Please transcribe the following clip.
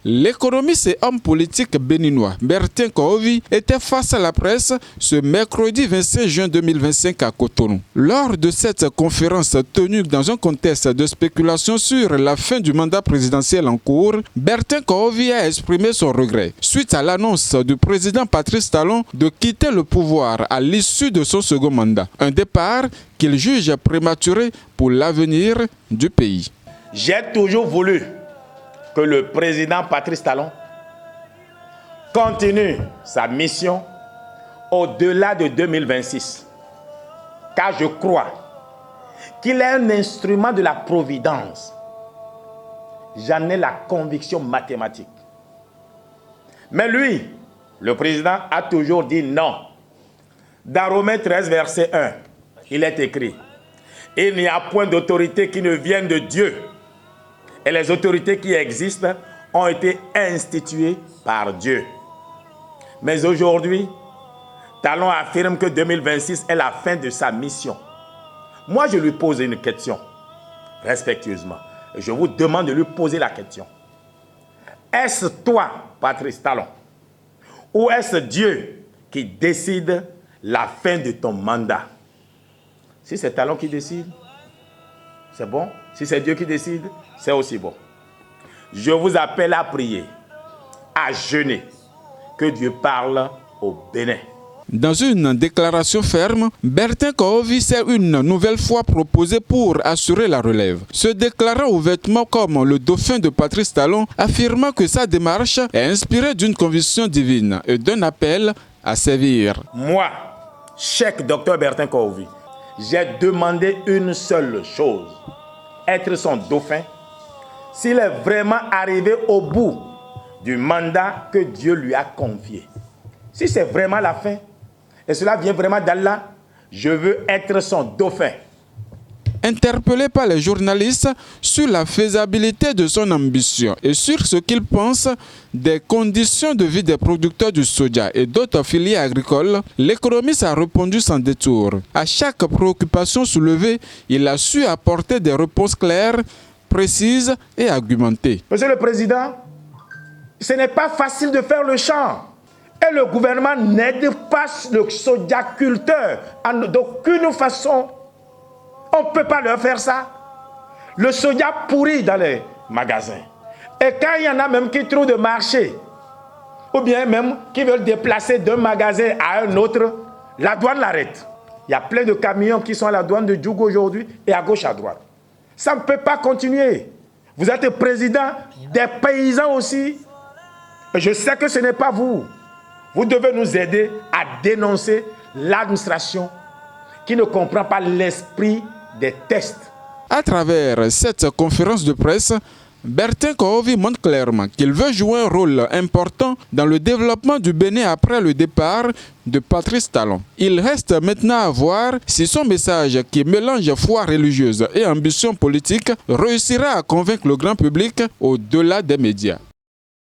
L'économiste et homme politique béninois Bertin Koovi était face à la presse ce mercredi 25 juin 2025 à Cotonou. Lors de cette conférence tenue dans un contexte de spéculation sur la fin du mandat présidentiel en cours, Bertin Koovi a exprimé son regret suite à l'annonce du président Patrice Talon de quitter le pouvoir à l'issue de son second mandat. Un départ qu'il juge prématuré pour l'avenir du pays. J'ai toujours voulu que le président Patrice Talon continue sa mission au-delà de 2026. Car je crois qu'il est un instrument de la providence. J'en ai la conviction mathématique. Mais lui, le président, a toujours dit non. Dans Romains 13, verset 1, il est écrit: il n'y a point d'autorité qui ne vienne de Dieu. Et les autorités qui existent ont été instituées par Dieu. Mais aujourd'hui, Talon affirme que 2026 est la fin de sa mission. Moi, je lui pose une question, respectueusement. Je vous demande de lui poser la question. Est-ce toi, Patrice Talon, ou est-ce Dieu qui décide la fin de ton mandat? Si c'est Talon qui décide, c'est bon. Si c'est Dieu qui décide, c'est aussi bon. Je vous appelle à prier, à jeûner, que Dieu parle au Bénin. Dans une déclaration ferme, Bertin Koovi s'est une nouvelle fois proposé pour assurer la relève. Se déclarant ouvertement comme le dauphin de Patrice Talon, affirmant que sa démarche est inspirée d'une conviction divine et d'un appel à servir. Moi, Cheikh Dr Bertin Koovi, j'ai demandé une seule chose: être son dauphin, s'il est vraiment arrivé au bout du mandat que Dieu lui a confié. Si c'est vraiment la fin, et cela vient vraiment d'Allah, je veux être son dauphin. Interpellé par les journalistes sur la faisabilité de son ambition et sur ce qu'il pense des conditions de vie des producteurs du soja et d'autres filières agricoles, l'économiste a répondu sans détour. À chaque préoccupation soulevée, il a su apporter des réponses claires, précises et argumentées. Monsieur le Président, ce n'est pas facile de faire le champ. Et le gouvernement n'aide pas le sojaculteur d'aucune façon. On ne peut pas leur faire ça. Le soja pourrit dans les magasins. Et quand il y en a même qui trouvent de marché, ou bien même qui veulent déplacer d'un magasin à un autre, la douane l'arrête. Il y a plein de camions qui sont à la douane de Djougou aujourd'hui et à gauche, à droite. Ça ne peut pas continuer. Vous êtes le président des paysans aussi. Et je sais que ce n'est pas vous. Vous devez nous aider à dénoncer l'administration qui ne comprend pas l'esprit des tests. À travers cette conférence de presse, Bertin Koovi montre clairement qu'il veut jouer un rôle important dans le développement du Bénin après le départ de Patrice Talon. Il reste maintenant à voir si son message qui mélange foi religieuse et ambition politique réussira à convaincre le grand public au-delà des médias.